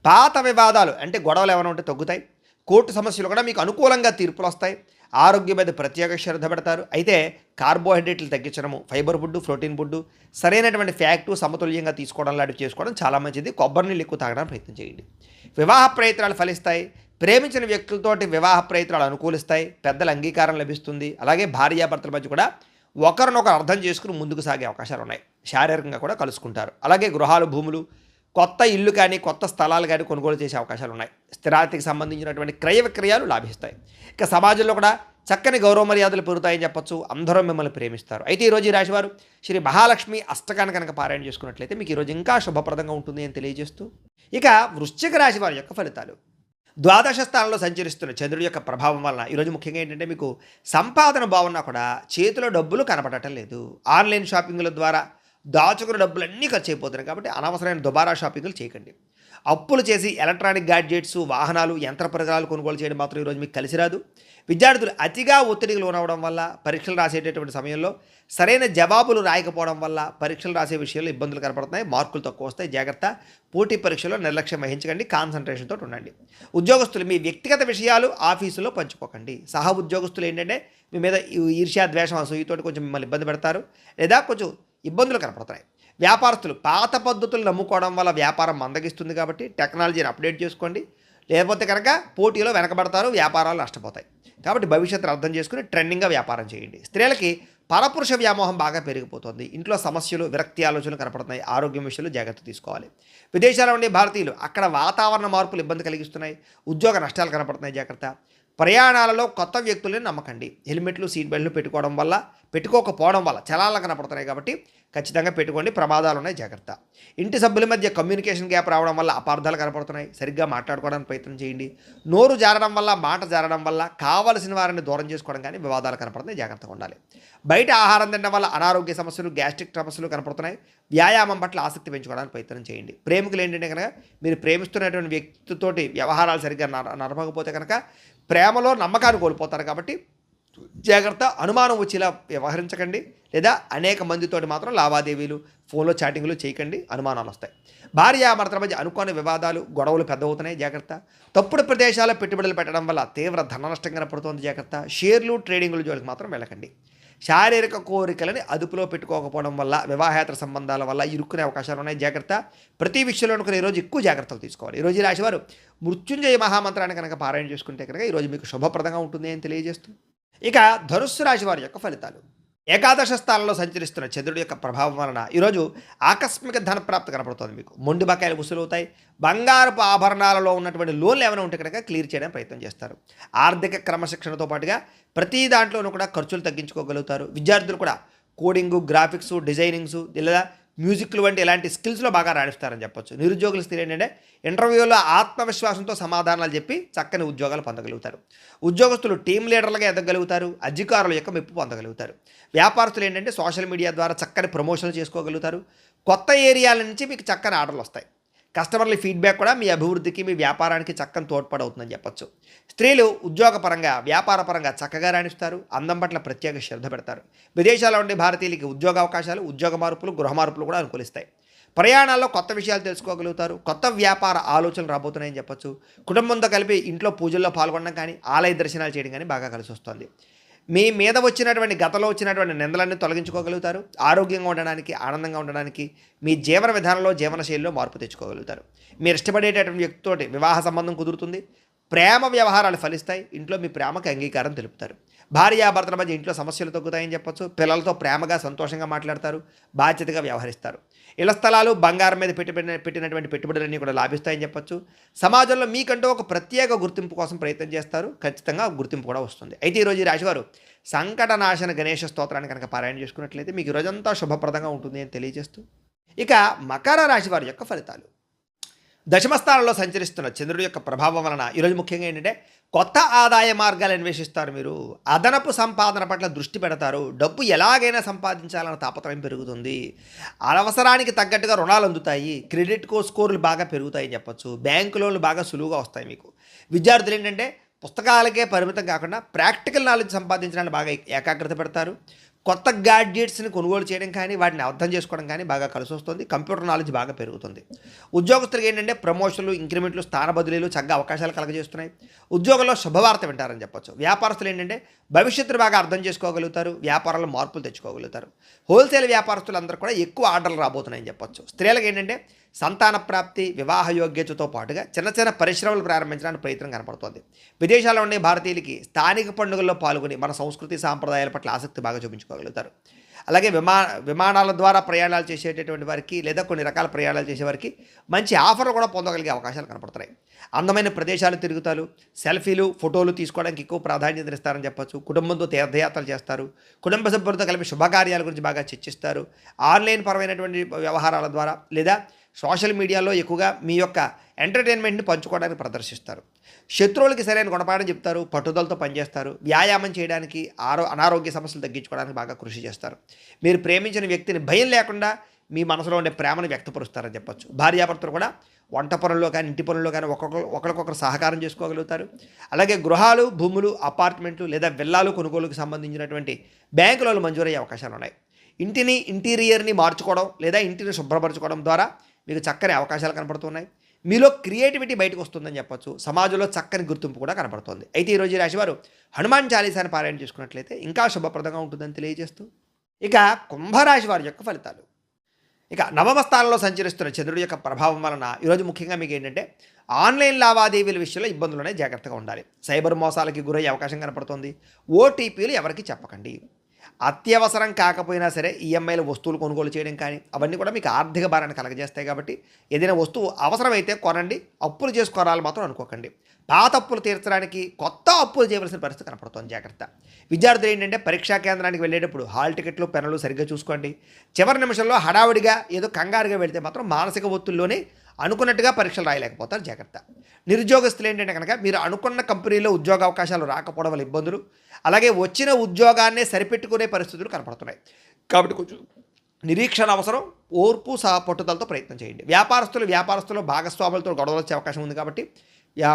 పాత వివాదాలు అంటే గొడవలు ఏమైనా ఉంటే తగ్గుతాయి. కోర్టు సమస్యలు కూడా మీకు అనుకూలంగా తీర్పులు వస్తాయి. ఆరోగ్యం మీద ప్రత్యేక శ్రద్ధ పెడతారు. అయితే కార్బోహైడ్రేట్లు తగ్గించడము, ఫైబర్ ఫుడ్, ప్రోటీన్ ఫుడ్, సరైనటువంటి ఫ్యాక్టు సమతుల్యంగా తీసుకోవడం లాంటివి చేసుకోవడం చాలా మంచిది. కొబ్బరి నీళ్ళు ఎక్కువ తాగడానికి ప్రయత్నం చేయండి. వివాహ ప్రయత్నాలు ఫలిస్తాయి. ప్రేమించిన వ్యక్తులతోటి వివాహ ప్రయత్నాలు అనుకూలిస్తాయి. పెద్దల అంగీకారం లభిస్తుంది. అలాగే భార్యాభర్తల మధ్య కూడా ఒకరినొకరు అర్థం చేసుకుని ముందుకు సాగే అవకాశాలు ఉన్నాయి. శారీరకంగా కూడా కలుసుకుంటారు. అలాగే గృహాలు, భూములు, కొత్త ఇల్లు కానీ కొత్త స్థలాలు కానీ కొనుగోలు చేసే అవకాశాలు ఉన్నాయి. స్థిరాతికి సంబంధించినటువంటి క్రయ విక్రయాలు లాభిస్తాయి. ఇక సమాజంలో కూడా చక్కని గౌరవ మర్యాదలు పెరుగుతాయని చెప్పొచ్చు. అందరూ మిమ్మల్ని ప్రేమిస్తారు. అయితే ఈరోజు ఈ రాశివారు శ్రీ మహాలక్ష్మి అష్టకాన్ని కనుక పారాయణ చేసుకున్నట్లయితే మీకు ఈరోజు ఇంకా శుభప్రదంగా ఉంటుంది అని తెలియజేస్తూ, ఇక వృశ్చిక రాశి వారి యొక్క ఫలితాలు. ద్వాదశ స్థానంలో సంచరిస్తున్న చంద్రుడి యొక్క ప్రభావం వలన ఈరోజు ముఖ్యంగా ఏంటంటే మీకు సంపాదన బాగున్నా కూడా చేతిలో డబ్బులు కనపడటం లేదు. ఆన్లైన్ షాపింగ్ల ద్వారా దాచుకున్న డబ్బులన్నీ ఖర్చు అయిపోతున్నాయి. కాబట్టి అనవసరమైన దుబారా షాపింగ్లు చేయకండి. అప్పులు చేసి ఎలక్ట్రానిక్ గ్యాడ్జెట్స్, వాహనాలు, యంత్ర పరికరాలు కొనుగోలు చేయడం మాత్రం ఈరోజు మీకు కలిసి రాదు. విద్యార్థులు అతిగా ఒత్తిడికి లోనవడం వల్ల, పరీక్షలు రాసేటటువంటి సమయంలో సరైన జవాబులు రాయకపోవడం వల్ల పరీక్షలు రాసే విషయంలో ఇబ్బందులు కనపడుతున్నాయి. మార్కులు తక్కువ వస్తాయి. జాగ్రత్త. పోటీ పరీక్షలో నిర్లక్ష్యం వహించకండి. కాన్సన్ట్రేషన్తో ఉండండి. ఉద్యోగస్తులు మీ వ్యక్తిగత విషయాలు ఆఫీసులో పంచుకోకండి. సహ ఉద్యోగస్తులు ఏంటంటే మీ మీద ఈర్ష్యా, ద్వేషం, అసూయతోటి కొంచెం మిమ్మల్ని ఇబ్బంది పెడతారు లేదా కొంచెం ఇబ్బందులు కనపడతాయి. వ్యాపారస్తులు పాత పద్ధతులు నమ్ముకోవడం వల్ల వ్యాపారం మందగిస్తుంది. కాబట్టి టెక్నాలజీని అప్డేట్ చేసుకోండి. లేకపోతే కనుక పోటీలో వెనకబడతారు, వ్యాపారాలు నష్టపోతాయి. కాబట్టి భవిష్యత్తును అర్థం చేసుకుని ట్రెండింగ్గా వ్యాపారం చేయండి. స్త్రీలకి పరపురుష వ్యామోహం బాగా పెరిగిపోతుంది. ఇంట్లో సమస్యలు, విరక్తి ఆలోచనలు కనపడుతున్నాయి. ఆరోగ్యం విషయంలో జాగ్రత్త తీసుకోవాలి. విదేశాల్లో ఉండే భారతీయులు అక్కడ వాతావరణ మార్పులు ఇబ్బంది కలిగిస్తున్నాయి. ఉద్యోగ నష్టాలు కనపడుతున్నాయి. జాగ్రత్త. ప్రయాణాలలో కొత్త వ్యక్తులని నమ్మకండి. హెల్మెట్లు, సీట్ బెల్ట్లు పెట్టుకోకపోవడం వల్ల చలాలు కనపడుతున్నాయి. కాబట్టి ఖచ్చితంగా పెట్టుకోండి. ప్రమాదాలు ఉన్నాయి. జాగ్రత్త. ఇంటి సభ్యుల మధ్య కమ్యూనికేషన్ గ్యాప్ రావడం వల్ల అపార్థాలు కనపడుతున్నాయి. సరిగ్గా మాట్లాడుకోవడానికి ప్రయత్నం చేయండి. నోరు జారడం వల్ల, మాట జారడం వల్ల కావలసిన వారిని దూరం చేసుకోవడం కానీ వివాదాలు కనపడుతున్నాయి. జాగ్రత్తగా ఉండాలి. బయట ఆహారం తినడం వల్ల అనారోగ్య సమస్యలు, గ్యాస్ట్రిక్ సమస్యలు కనపడుతున్నాయి. వ్యాయామం పట్ల ఆసక్తి పెంచుకోవడానికి ప్రయత్నం చేయండి. ప్రేమికులు ఏంటంటే కనుక మీరు ప్రేమిస్తున్నటువంటి వ్యక్తితోటి వ్యవహారాలు సరిగ్గా నడపకపోతే కనుక ప్రేమలో నమ్మకాన్ని కోల్పోతారు. కాబట్టి జాగ్రత్త. అనుమానం వచ్చేలా వ్యవహరించకండి. లేదా అనేక మందితోటి మాత్రం లావాదేవీలు, ఫోన్లో చాటింగ్లు చేయకండి. అనుమానాలు వస్తాయి. భార్యాభర్తల మధ్య అనుకోని వివాదాలు, గొడవలు పెద్దవుతున్నాయి. జాగ్రత్త. తప్పుడు ప్రదేశాల్లో పెట్టుబడులు పెట్టడం వల్ల తీవ్ర ధన నష్టం కనపడుతుంది. జాగ్రత్త. షేర్లు, ట్రేడింగ్లు జోలికి మాత్రం వెళ్ళకండి. శారీరక కోరికలని అదుపులో పెట్టుకోకపోవడం వల్ల, వివాహేతర సంబంధాల వల్ల ఇరుక్కునే అవకాశాలు ఉన్నాయి. జాగ్రత్త. ప్రతి విషయంలో కూడా ఈరోజు ఎక్కువ జాగ్రత్తలు తీసుకోవాలి. ఈరోజు ఈ రాశివారు మృత్యుంజయ మహామంత్రాన్ని కనుక పారాయణ చేసుకుంటే కనుక ఈరోజు మీకు శుభప్రదంగా ఉంటుంది అని తెలియజేస్తూ, ఇక ధనుస్సు రాశి వారి యొక్క ఫలితాలు. ఏకాదశ స్థానంలో సంచరిస్తున్న చంద్రుడి యొక్క ప్రభావం వలన ఈరోజు ఆకస్మిక ధనప్రాప్తి కనపడుతుంది. మీకు మొండి బకాయిలు వసూలవుతాయి. బంగారపు ఆభరణాలలో ఉన్నటువంటి లోన్లు ఏమైనా ఉంటే కనుక క్లియర్ చేయడానికి ప్రయత్నం చేస్తారు. ఆర్థిక క్రమశిక్షణతో పాటుగా ప్రతి దాంట్లోనూ కూడా ఖర్చులు తగ్గించుకోగలుగుతారు. విద్యార్థులు కూడా కోడింగు, గ్రాఫిక్స్, డిజైనింగ్స్ లేదా మ్యూజిక్లు వంటి ఇలాంటి స్కిల్స్లో బాగా రాణిస్తారని చెప్పొచ్చు. నిరుద్యోగుల స్థితి ఏంటంటే ఇంటర్వ్యూలో ఆత్మవిశ్వాసంతో సమాధానాలు చెప్పి చక్కని ఉద్యోగాలు పొందగలుగుతారు. ఉద్యోగస్తులు టీం లీడర్లుగా ఎదగలుగుతారు. అధికారుల యొక్క మెప్పు పొందగలుగుతారు. వ్యాపారస్తులు ఏంటంటే సోషల్ మీడియా ద్వారా చక్కని ప్రమోషన్లు చేసుకోగలుగుతారు. కొత్త ఏరియాల నుంచి మీకు చక్కని ఆర్డర్లు వస్తాయి. కస్టమర్ల ఫీడ్బ్యాక్ కూడా మీ అభివృద్ధికి, మీ వ్యాపారానికి చక్కని తోడ్పడవుతుందని చెప్పొచ్చు. స్త్రీలు ఉద్యోగపరంగా, వ్యాపారపరంగా చక్కగా రాణిస్తారు. అందం పట్ల ప్రత్యేక శ్రద్ధ పెడతారు. విదేశాల్లో ఉండే భారతీయులకి ఉద్యోగ అవకాశాలు, ఉద్యోగ మార్పులు, గృహ మార్పులు కూడా అనుకూలిస్తాయి. ప్రయాణాల్లో కొత్త విషయాలు తెలుసుకోగలుగుతారు. కొత్త వ్యాపార ఆలోచనలు రాబోతున్నాయని చెప్పొచ్చు. కుటుంబంతో కలిపి ఇంట్లో పూజల్లో పాల్గొనడం కానీ, ఆలయ దర్శనాలు చేయడం కానీ బాగా కలిసి వస్తుంది. మీ మీద వచ్చినటువంటి గతంలో వచ్చినటువంటి నిందలన్నీ తొలగించుకోగలుగుతారు. ఆరోగ్యంగా ఉండడానికి, ఆనందంగా ఉండడానికి మీ జీవన విధానంలో, జీవనశైలిలో మార్పు తెచ్చుకోగలుగుతారు. మీరు ఇష్టపడేటటువంటి వ్యక్తితోటి వివాహ సంబంధం కుదురుతుంది. ప్రేమ వ్యవహారాలు ఫలిస్తాయి. ఇంట్లో మీ ప్రేమకు అంగీకారం తెలుపుతారు. భార్యాభర్తల మధ్య ఇంట్లో సమస్యలు తగ్గుతాయని చెప్పొచ్చు. పిల్లలతో ప్రేమగా, సంతోషంగా మాట్లాడతారు. బాధ్యతగా వ్యవహరిస్తారు. ఇళ్ల స్థలాలు, బంగారం మీద పెట్టినటువంటి పెట్టుబడులన్నీ కూడా లాభిస్తాయని చెప్పొచ్చు. సమాజంలో మీకంటూ ఒక ప్రత్యేక గుర్తింపు కోసం ప్రయత్నం చేస్తారు. ఖచ్చితంగా గుర్తింపు కూడా వస్తుంది. అయితే ఈరోజు ఈ రాశివారు సంకటనాశన గణేష స్తోత్రాన్ని కనుక పారాయణ చేసుకున్నట్లయితే మీకు రోజంతా శుభప్రదంగా ఉంటుంది అని తెలియజేస్తూ, ఇక మకర రాశి వారి యొక్క ఫలితాలు. దశమస్థానంలో సంచరిస్తున్న చంద్రుడి యొక్క ప్రభావం వలన ఈరోజు ముఖ్యంగా ఏంటంటే కొత్త ఆదాయ మార్గాలు అన్వేషిస్తారు. మీరు అదనపు సంపాదన పట్ల దృష్టి పెడతారు. డబ్బు ఎలాగైనా సంపాదించాలన్న తాపత్రయం పెరుగుతుంది. అవసరానికి తగ్గట్టుగా రుణాలు అందుతాయి. క్రెడిట్ స్కోర్లు బాగా పెరుగుతాయని చెప్పొచ్చు. బ్యాంకు లోన్లు బాగా సులువుగా వస్తాయి మీకు. విద్యార్థులు ఏంటంటే పుస్తకాలకే పరిమితం కాకుండా ప్రాక్టికల్ నాలెడ్జ్ సంపాదించడానికి బాగా ఏకాగ్రత పెడతారు. కొత్త గ్యాడ్జెట్స్ని కొనుగోలు చేయడం కానీ, వాటిని అర్థం చేసుకోవడం కానీ బాగా కలిసి వస్తుంది. కంప్యూటర్ నాలెడ్జ్ బాగా పెరుగుతుంది. ఉద్యోగస్తులకు ఏంటంటే ప్రమోషన్లు, ఇంక్రిమెంట్లు, స్థాన బదిలీలు చక్కగా అవకాశాలు కలగజేస్తున్నాయి. ఉద్యోగంలో శుభవార్త వింటారని చెప్పొచ్చు. వ్యాపారస్తులు ఏంటంటే భవిష్యత్తును బాగా అర్థం చేసుకోగలుగుతారు. వ్యాపారంలో మార్పులు తెచ్చుకోగలుగుతారు. హోల్సేల్ వ్యాపారస్తులు అందరూ కూడా ఎక్కువ ఆర్డర్లు రాబోతున్నాయని చెప్పొచ్చు. స్త్రీలకు ఏంటంటే సంతాన ప్రాప్తి, వివాహ యోగ్యతతో పాటుగా చిన్న చిన్న పరిశ్రమలు ప్రారంభించడానికి ప్రయత్నం కనపడుతోంది. విదేశాల్లో ఉండే భారతీయులకి స్థానిక పండుగల్లో పాల్గొని మన సంస్కృతి సాంప్రదాయాల పట్ల ఆసక్తి బాగా చూపించుకోగలుగుతారు. అలాగే విమానాల ద్వారా ప్రయాణాలు చేసేటటువంటి వారికి లేదా కొన్ని రకాల ప్రయాణాలు చేసేవారికి మంచి ఆఫర్లు కూడా పొందగలిగే అవకాశాలు కనపడుతున్నాయి. అందమైన ప్రదేశాలు తిరుగుతారు, సెల్ఫీలు, ఫోటోలు తీసుకోవడానికి ఎక్కువ ప్రాధాన్యత ఇస్తారని చెప్పొచ్చు. కుటుంబంతో తీర్థయాత్రలు చేస్తారు, కుటుంబ సభ్యులతో కలిపి శుభకార్యాల గురించి బాగా చర్చిస్తారు. ఆన్లైన్ పరమైనటువంటి వ్యవహారాల ద్వారా లేదా సోషల్ మీడియాలో ఎక్కువగా మీ యొక్క ఎంటర్టైన్మెంట్ని పంచుకోవడానికి ప్రదర్శిస్తారు. శత్రువులకి సరైన గుణపాఠం చెప్తారు, పట్టుదలతో పనిచేస్తారు. వ్యాయామం చేయడానికి, అనారోగ్య సమస్యలు తగ్గించుకోవడానికి బాగా కృషి చేస్తారు. మీరు ప్రేమించిన వ్యక్తిని భయం లేకుండా మీ మనసులో ఉండే ప్రేమను వ్యక్తపరుస్తారని చెప్పొచ్చు. భార్యాభర్తలు కూడా వంట పనుల్లో కానీ ఇంటి పనుల్లో కానీ ఒకరికొకరు సహకారం చేసుకోగలుగుతారు. అలాగే గృహాలు, భూములు, అపార్ట్మెంట్లు లేదా విల్లాలు కొనుగోలుకు సంబంధించినటువంటి బ్యాంకులలో మంజూరయ్యే అవకాశాలు ఉన్నాయి. ఇంటిని, ఇంటీరియర్ని మార్చుకోవడం లేదా ఇంటిని శుభ్రపరచుకోవడం ద్వారా మీకు చక్కని అవకాశాలు కనపడుతున్నాయి. మీలో క్రియేటివిటీ బయటకు వస్తుందని చెప్పొచ్చు. సమాజంలో చక్కని గుర్తింపు కూడా కనపడుతుంది. అయితే ఈరోజు ఈ రాశివారు హనుమాన్ చాలీసాని పారాయణ చేసుకున్నట్లయితే ఇంకా శుభప్రదంగా ఉంటుందని తెలియజేస్తూ, ఇక కుంభరాశి వారి యొక్క ఫలితాలు. ఇక నవమ స్థానంలో సంచరిస్తున్న చంద్రుడి యొక్క ప్రభావం వలన ఈరోజు ముఖ్యంగా మీకు ఏంటంటే ఆన్లైన్ లావాదేవీల విషయంలో ఇబ్బందులనే జాగ్రత్తగా ఉండాలి. సైబర్ మోసాలకి గురయ్యే అవకాశం కనపడుతుంది. ఓటీపీలు ఎవరికి చెప్పకండి. అత్యవసరం కాకపోయినా సరే ఈఎంఐల వస్తువులు కొనుగోలు చేయడం కానీ అవన్నీ కూడా మీకు ఆర్థిక భారాన్ని కలగజేస్తాయి. కాబట్టి ఏదైనా వస్తువు అవసరమైతే కొనండి, అప్పులు చేసి కొనాలి మాత్రం అనుకోకండి. పాత అప్పులు తీర్చడానికి కొత్త అప్పులు చేయవలసిన పరిస్థితి కనపడుతుంది. జాగ్రత్త. విద్యార్థులు ఏంటంటే పరీక్షా కేంద్రానికి వెళ్ళేటప్పుడు హాల్ టికెట్లు, పెన్నులు సరిగ్గా చూసుకోండి. చివరి నిమిషంలో హడావుడిగా ఏదో కంగారుగా వెళితే మాత్రం మానసిక ఒత్తిడిలోనే అనుకున్నట్టుగా పరీక్షలు రాయలేకపోతారు. జాగ్రత్త. నిరుద్యోగస్తులు ఏంటంటే కనుక మీరు అనుకున్న కంపెనీలో ఉద్యోగ అవకాశాలు రాకపోవడం వల్ల ఇబ్బందులు, అలాగే వచ్చిన ఉద్యోగాన్నే సరిపెట్టుకునే పరిస్థితులు కనపడుతున్నాయి. కాబట్టి కొంచెం నిరీక్షణ అవసరం, ఓర్పు పట్టుదలతో ప్రయత్నం చేయండి. వ్యాపారస్తులు భాగస్వాములతో గొడవలు వచ్చే అవకాశం ఉంది. కాబట్టి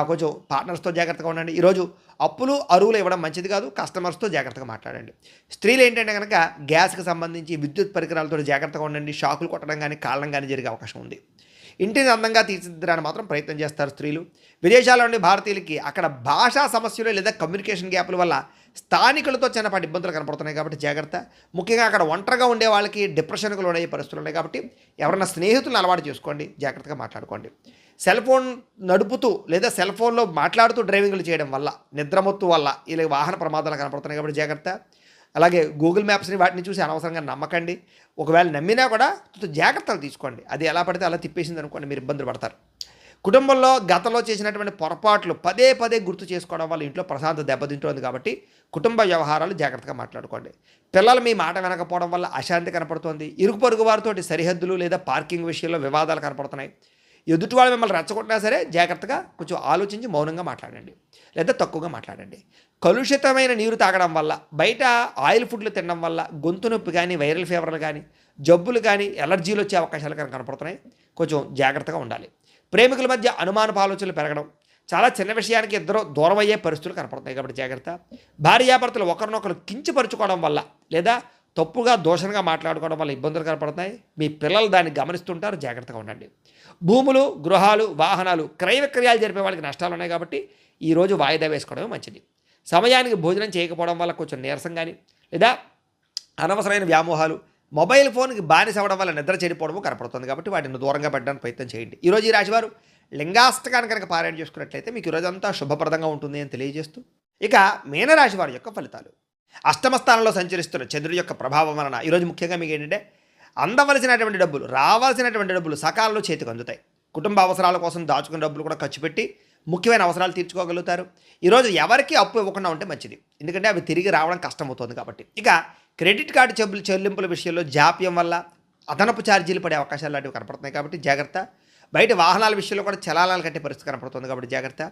కొంచెం పార్ట్నర్స్తో జాగ్రత్తగా ఉండండి. ఈరోజు అప్పులు, అరువులు ఇవ్వడం మంచిది కాదు. కస్టమర్స్తో జాగ్రత్తగా మాట్లాడండి. స్త్రీలు ఏంటంటే కనుక గ్యాస్కి సంబంధించి విద్యుత్ పరికరాలతో జాగ్రత్తగా ఉండండి. షాకులు కొట్టడం కానీ కాళ్ళం కానీ జరిగే అవకాశం ఉంది. ఇంటిని అందంగా తీర్చిదిద్దడానికి మాత్రం ప్రయత్నం చేస్తారు స్త్రీలు. విదేశాల్లో ఉండే భారతీయులకి అక్కడ భాషా సమస్యలు లేదా కమ్యూనికేషన్ గ్యాప్ల వల్ల స్థానికులతో చిన్నపాటి ఇబ్బందులు కనపడుతున్నాయి. కాబట్టి జాగ్రత్త. ముఖ్యంగా అక్కడ ఒంటరిగా ఉండే వాళ్ళకి డిప్రెషన్కు లోనయ్యే పరిస్థితులు ఉన్నాయి. కాబట్టి ఎవరైనా స్నేహితులను అలవాటు చేసుకోండి, జాగ్రత్తగా మాట్లాడుకోండి. సెల్ ఫోన్ నడుపుతూ లేదా సెల్ ఫోన్లో మాట్లాడుతూ డ్రైవింగ్లు చేయడం వల్ల, నిద్రమత్తు వల్ల ఇలా వాహన ప్రమాదాలు కనపడుతున్నాయి. కాబట్టి జాగ్రత్త. అలాగే గూగుల్ మ్యాప్స్ని వాటిని చూసి అనవసరంగా నమ్మకండి. ఒకవేళ నమ్మినా కూడా జాగ్రత్తలు తీసుకోండి. అది ఎలా పడితే అలా తిప్పేసింది అనుకోండి, మీరు ఇబ్బందులు పడతారు. కుటుంబంలో గతంలో చేసినటువంటి పొరపాట్లు పదే పదే గుర్తు చేసుకోవడం వల్ల ఇంట్లో ప్రశాంతత దెబ్బతింటోంది. కాబట్టి కుటుంబ వ్యవహారాలు జాగ్రత్తగా మాట్లాడుకోండి. పిల్లలు మీ మాట వినకపోవడం వల్ల అశాంతి కనపడుతోంది. ఇరుగు పొరుగు వారితో సరిహద్దులు లేదా పార్కింగ్ విషయంలో వివాదాలు కనపడుతున్నాయి. ఎదుటి వాళ్ళు మిమ్మల్ని రెచ్చగొట్టినా సరే జాగ్రత్తగా కొంచెం ఆలోచించి మౌనంగా మాట్లాడండి లేదా తక్కువగా మాట్లాడండి. కలుషితమైన నీరు తాగడం వల్ల, బయట ఆయిల్ ఫుడ్లు తినడం వల్ల గొంతు నొప్పి కానీ, వైరల్ ఫీవర్లు కానీ, జబ్బులు కానీ, ఎలర్జీలు వచ్చే అవకాశాలు కనపడుతున్నాయి. కొంచెం జాగ్రత్తగా ఉండాలి. ప్రేమికుల మధ్య అనుమానపు ఆలోచనలు పెరగడం, చాలా చిన్న విషయానికి ఇద్దరు దూరం అయ్యే పరిస్థితులు కనపడుతున్నాయి. కాబట్టి జాగ్రత్త. భార్యాభర్తలు ఒకరినొకరు కించపరుచుకోవడం వల్ల లేదా తప్పుగా దోషంగా మాట్లాడుకోవడం వల్ల ఇబ్బందులు కనపడుతున్నాయి. మీ పిల్లలు దాన్ని గమనిస్తుంటారు. జాగ్రత్తగా ఉండండి. భూములు, గృహాలు, వాహనాలు క్రయ విక్రయాలు జరిపే వాళ్ళకి నష్టాలు ఉన్నాయి. కాబట్టి ఈరోజు వాయిదా వేసుకోవడమే మంచిది. సమయానికి భోజనం చేయకపోవడం వల్ల కొంచెం నీరసం కానీ లేదా అనవసరమైన వ్యామోహాలు, మొబైల్ ఫోన్కి బానిస అవ్వడం వల్ల నిద్ర చెడిపోవడము కనపడుతుంది. కాబట్టి వాటిని దూరంగా పెట్టడానికి ప్రయత్నం చేయండి. ఈరోజు ఈ రాశివారు లింగాష్టకాన్ని కనుక పారాయణ చేసుకున్నట్లయితే మీకు ఈరోజంతా శుభప్రదంగా ఉంటుంది అని తెలియజేస్తూ, ఇక మీనరాశి వారి యొక్క ఫలితాలు. అష్టమ స్థానంలో సంచరిస్తున్న చంద్రుడి యొక్క ప్రభావం వలన ఈరోజు ముఖ్యంగా మీకు ఏంటంటే అందవలసినటువంటి డబ్బులు, రావాల్సినటువంటి డబ్బులు సకాలంలో చేతికి అందుతాయి. కుటుంబ అవసరాల కోసం దాచుకున్న డబ్బులు కూడా ఖర్చు పెట్టి ముఖ్యమైన అవసరాలు తీర్చుకోగలుగుతారు. ఈరోజు ఎవరికి అప్పు ఇవ్వకుండా ఉంటే మంచిది, ఎందుకంటే అవి తిరిగి రావడం కష్టమవుతుంది. కాబట్టి ఇక క్రెడిట్ కార్డు చెల్లింపుల విషయంలో జాప్యం వల్ల అదనపు ఛార్జీలు పడే అవకాశాలు లాంటివి కనపడుతున్నాయి. కాబట్టి జాగ్రత్త. బయట వాహనాల విషయంలో కూడా చలానాలు కట్టే పరిస్థితి కనపడుతుంది. కాబట్టి జాగ్రత్త.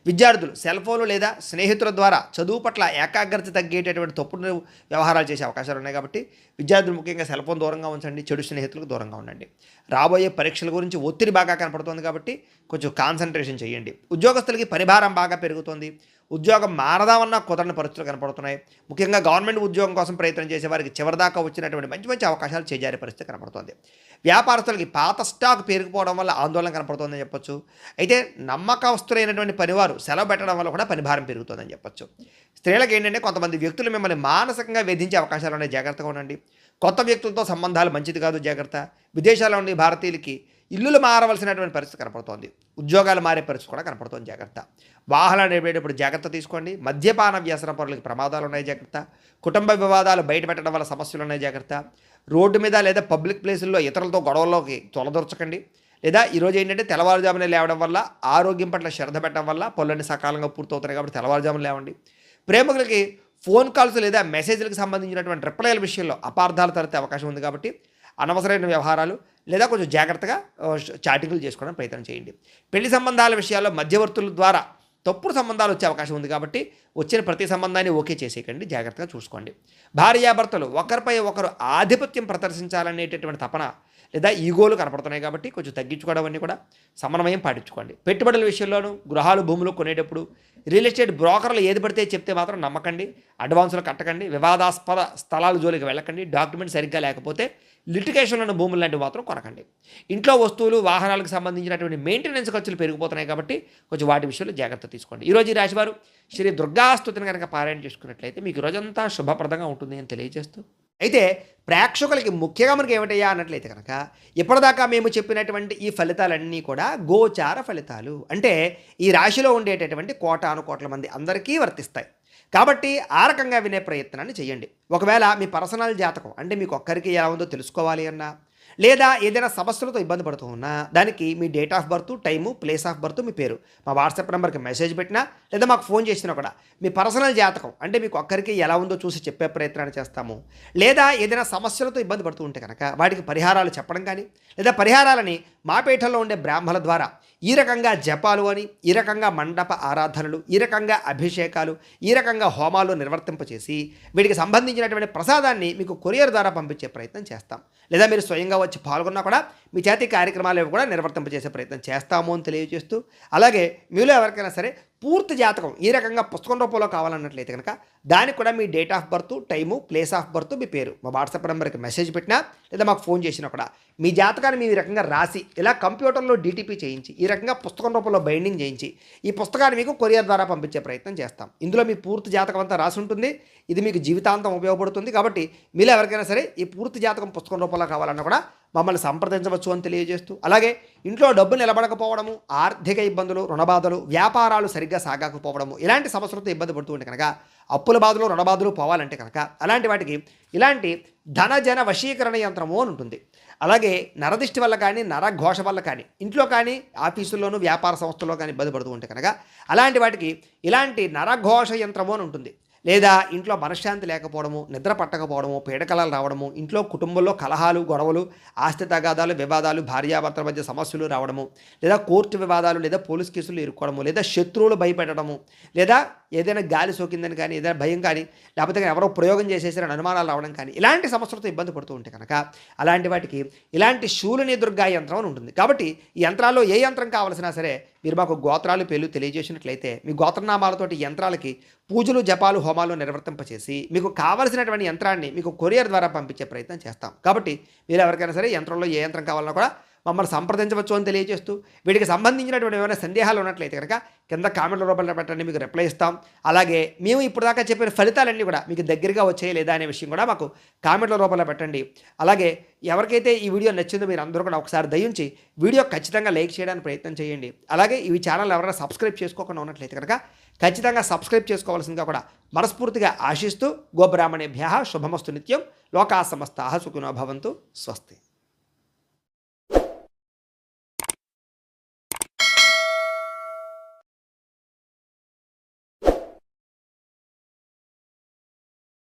విద్యార్థులు సెల్ ఫోన్లు లేదా స్నేహితుల ద్వారా చదువు పట్ల ఏకాగ్రత తగ్గేటటువంటి తప్పుడు వ్యవహారాలు చేసే అవకాశాలు ఉన్నాయి. కాబట్టి విద్యార్థులు ముఖ్యంగా సెల్ ఫోన్ దూరంగా ఉంచండి, చెడు స్నేహితులకు దూరంగా ఉండండి. రాబోయే పరీక్షల గురించి ఒత్తిడి బాగా కనపడుతుంది. కాబట్టి కొంచెం కాన్సన్ట్రేషన్ చేయండి. ఉద్యోగస్తులకి పరిభారం బాగా పెరుగుతుంది. ఉద్యోగం మారదామన్నా కుదరని పరిస్థితులు కనపడుతున్నాయి. ముఖ్యంగా గవర్నమెంట్ ఉద్యోగం కోసం ప్రయత్నం చేసే వారికి చివరిదాకా వచ్చినటువంటి మంచి మంచి అవకాశాలు చేజారే పరిస్థితి కనపడుతుంది. వ్యాపారస్తులకి పాత స్టాక్ పేరుకుపోవడం వల్ల ఆందోళన కనపడుతుందని చెప్పొచ్చు. అయితే నమ్మకస్తులైనటువంటి పనివారు సెలవు పెట్టడం వల్ల కూడా పనిభారం పెరుగుతుందని చెప్పొచ్చు. స్త్రీలకు ఏంటంటే కొంతమంది వ్యక్తులు మిమ్మల్ని మానసికంగా వేధించే అవకాశాలు ఉన్నాయి. జాగ్రత్తగా ఉండండి. కొత్త వ్యక్తులతో సంబంధాలు మంచిది కాదు. జాగ్రత్త. విదేశాల్లో ఉండే భారతీయులకి ఇల్లులు మారవలసినటువంటి పరిస్థితి కనపడుతోంది. ఉద్యోగాలు మారే పరిస్థితి కూడా కనపడుతోంది. జాగ్రత్త. వాహనాలు నడిపేటప్పుడు జాగ్రత్త తీసుకోండి. మద్యపాన వ్యసన పరులకి ప్రమాదాలు ఉన్నాయి. జాగ్రత్త. కుటుంబ వివాదాలు బయట పెట్టడం వల్ల సమస్యలు ఉన్నాయి. జాగ్రత్త. రోడ్డు మీద లేదా పబ్లిక్ ప్లేసుల్లో ఇతరులతో గొడవల్లోకి తొలదూర్చకండి. లేదా ఈరోజు ఏంటంటే తెల్లవారుజామునే లేవడం వల్ల, ఆరోగ్యం పట్ల శ్రద్ధ పెట్టడం వల్ల పనులన్నీ సకాలంగా పూర్తవుతున్నాయి కాబట్టి తెల్లవారుజామున లేవండి. ప్రేమికులకి ఫోన్ కాల్స్ లేదా మెసేజ్లకు సంబంధించినటువంటి రిప్లైల విషయంలో అపార్థాలు తలెత్తే అవకాశం ఉంది కాబట్టి అనవసరమైన వ్యవహారాలు లేదా కొంచెం జాగ్రత్తగా చాటింగ్లు చేసుకోవడానికి ప్రయత్నం చేయండి. పెళ్లి సంబంధాల విషయాల్లో మధ్యవర్తుల ద్వారా తప్పుడు సంబంధాలు వచ్చే అవకాశం ఉంది కాబట్టి వచ్చిన ప్రతి సంబంధాన్ని ఓకే చేసేయకండి. జాగ్రత్తగా చూసుకోండి. భార్యాభర్తలు ఒకరిపై ఒకరు ఆధిపత్యం ప్రదర్శించాలనేటటువంటి తపన లేదా ఈగోలు కనపడుతున్నాయి కాబట్టి కొంచెం తగ్గించుకోవడం అన్నీ కూడా సమన్వయం పాటించుకోండి. పెట్టుబడుల విషయంలోనూ గృహాలు భూములు కొనేటప్పుడు రియల్ ఎస్టేట్ బ్రోకర్లు ఏది పడితే చెప్తే మాత్రం నమ్మకండి. అడ్వాన్సులు కట్టకండి. వివాదాస్పద స్థలాల జోలికి వెళ్ళకండి. డాక్యుమెంట్ సరిగ్గా లేకపోతే లిటిగేషన్లను భూములు లాంటివి మాత్రం కొనకండి. ఇంట్లో వస్తువులు వాహనాలకు సంబంధించినటువంటి మెయింటెనెన్స్ ఖర్చులు పెరిగిపోతున్నాయి కాబట్టి కొంచెం వాటి విషయంలో జాగ్రత్త తీసుకోండి. ఈరోజు ఈ రాశివారు శ్రీ దుర్గాస్తుతిని కనుక పారాయణ చేసుకున్నట్లయితే మీకు రోజంతా శుభప్రదంగా ఉంటుంది అని తెలియజేస్తూ, అయితే ప్రేక్షకులకి ముఖ్యంగా మనకి ఏమిటయ్యా అన్నట్లయితే కనుక ఇప్పటిదాకా మేము చెప్పినటువంటి ఈ ఫలితాలన్నీ కూడా గోచార ఫలితాలు, అంటే ఈ రాశిలో ఉండేటటువంటి కోటాను కోట్ల మంది అందరికీ వర్తిస్తాయి. కాబట్టి ఆ రకంగా వినే ప్రయత్నాన్ని చేయండి. ఒకవేళ మీ పర్సనల్ జాతకం అంటే మీకు ఒక్కరికి ఎలా ఉందో తెలుసుకోవాలి అన్నా, లేదా ఏదైనా సమస్యలతో ఇబ్బంది పడుతూ ఉన్నా దానికి మీ date of birth, time, place of birth, మీ పేరు మా వాట్సాప్ నెంబర్కి మెసేజ్ పెట్టినా లేదా మాకు ఫోన్ చేసినా కూడా మీ పర్సనల్ జాతకం అంటే మీకు ఒక్కరికి ఎలా ఉందో చూసి చెప్పే ప్రయత్నాన్ని చేస్తాము. లేదా ఏదైనా సమస్యలతో ఇబ్బంది పడుతూ ఉంటే కనుక వాటికి పరిహారాలు చెప్పడం కానీ లేదా పరిహారాలని మా పీఠంలో ఉండే బ్రాహ్మణుల ద్వారా ఈ రకంగా జపాలు అని, ఈ రకంగా మండప ఆరాధనలు, ఈ రకంగా అభిషేకాలు, ఈ రకంగా హోమాలు నిర్వర్తింపచేసి వీటికి సంబంధించినటువంటి ప్రసాదాన్ని మీకు కొరియర్ ద్వారా పంపించే ప్రయత్నం చేస్తాం. లేదా మీరు స్వయంగా వచ్చి పాల్గొన్నా కూడా మీ చేతి కార్యక్రమాలు కూడా నిర్వర్తింపజేసే ప్రయత్నం చేస్తాము అని తెలియజేస్తూ, అలాగే మీలో ఎవరికైనా సరే పూర్తి జాతకం ఈ రకంగా పుస్తకం రూపంలో కావాలన్నట్లయితే కనుక దానికి కూడా మీ date of birth, time, place of birth, మీ పేరు మా వాట్సాప్ నెంబర్కి మెసేజ్ పెట్టినా లేదా మాకు ఫోన్ చేసినా కూడా మీ జాతకాన్ని మీ రకంగా రాసి ఇలా కంప్యూటర్లో డీటీపీ చేయించి ఈ రకంగా పుస్తకం రూపంలో బైండింగ్ చేయించి ఈ పుస్తకాన్ని మీకు కొరియర్ ద్వారా పంపించే ప్రయత్నం చేస్తాం. ఇందులో మీ పూర్తి జాతకం అంతా రాసి ఉంటుంది. ఇది మీకు జీవితాంతం ఉపయోగపడుతుంది. కాబట్టి మీలో ఎవరికైనా సరే ఈ పూర్తి జాతకం పుస్తకం రూపంలో కావాలన్నా కూడా మమ్మల్ని సంప్రదించవచ్చు అని తెలియజేస్తూ, అలాగే ఇంట్లో డబ్బు నిలబడకపోవడము, ఆర్థిక ఇబ్బందులు, రుణబాధలు, వ్యాపారాలు సరిగ్గా సాగకపోవడము ఇలాంటి సమస్యలతో ఇబ్బంది పడుతూ ఉంటే కనుక అప్పుల బాధలు, రుణబాధలు పోవాలంటే కనుక అలాంటి వాటికి ఇలాంటి ధనజన వశీకరణ యంత్రము అని ఉంటుంది. అలాగే నరదిష్టి వల్ల కానీ, నరఘోష వల్ల కానీ, ఇంట్లో కానీ, ఆఫీసుల్లోనూ, వ్యాపార సంస్థల్లో కానీ ఇబ్బంది పడుతూ ఉంటే కనుక అలాంటి వాటికి ఇలాంటి నరఘోష యంత్రము అని ఉంటుంది. లేదా ఇంట్లో మనశ్శాంతి లేకపోవడము, నిద్ర పట్టకపోవడము, పీడకలాలు రావడము, ఇంట్లో కుటుంబంలో కలహాలు, గొడవలు, ఆస్తి తగాదాలు, వివాదాలు, భార్యాభర్తల మధ్య సమస్యలు రావడము, లేదా కోర్టు వివాదాలు, లేదా పోలీస్ కేసులు ఇరుక్కోవడము, లేదా శత్రువులు భయపెట్టడము, లేదా ఏదైనా గాలి సోకిందని కానీ, ఏదైనా భయం కానీ, లేకపోతే ఎవరో ప్రయోగం చేసేసారని అనుమానాలు రావడం కానీ ఇలాంటి సమస్యలతో ఇబ్బంది పడుతూ ఉంటే కనుక అలాంటి వాటికి ఇలాంటి శూలిని దుర్గా యంత్రం అని ఉంటుంది. కాబట్టి ఈ యంత్రాల్లో ఏ యంత్రం కావాల్సినా సరే మీరు మాకు గోత్రాలు, పేర్లు తెలియజేసినట్లయితే మీ గోత్రనామాలతోటి యంత్రాలకి పూజలు, జపాలు, హోమాలు నిర్వర్తింపచేసి మీకు కావలసినటువంటి యంత్రాన్ని మీకు కొరియర్ ద్వారా పంపించే ప్రయత్నం చేస్తాం. కాబట్టి మీరు ఎవరికైనా సరే యంత్రంలో ఏ యంత్రం కావాలన్నా కూడా మమ్మల్ని సంప్రదించవచ్చు అని తెలియజేస్తూ, వీటికి సంబంధించినటువంటి ఏమైనా సందేహాలు ఉన్నట్లయితే కనుక కింద కామెంట్ల రూపంలో పెట్టండి, మీకు రిప్లై ఇస్తాం. అలాగే మేము ఇప్పుడు దాకా చెప్పిన ఫలితాలన్నీ కూడా మీకు దగ్గరగా వచ్చాయి లేదా అనే విషయం కూడా మాకు కామెంట్ల రూపంలో పెట్టండి. అలాగే ఎవరికైతే ఈ వీడియో నచ్చిందో మీరు అందరూ కూడా ఒకసారి దయించి వీడియో ఖచ్చితంగా లైక్ చేయడానికి ప్రయత్నం చేయండి. అలాగే ఈ ఛానల్ ఎవరైనా సబ్స్క్రైబ్ చేసుకోకుండా ఉన్నట్లయితే కనుక ఖచ్చితంగా సబ్స్క్రైబ్ చేసుకోవాల్సిందిగా కూడా మనస్ఫూర్తిగా ఆశిస్తూ, గోబ్రాహ్మణేభ్యః శుభమస్తు నిత్యం, లోకా సమస్తాః సుఖినో భవంతు, స్వస్తి.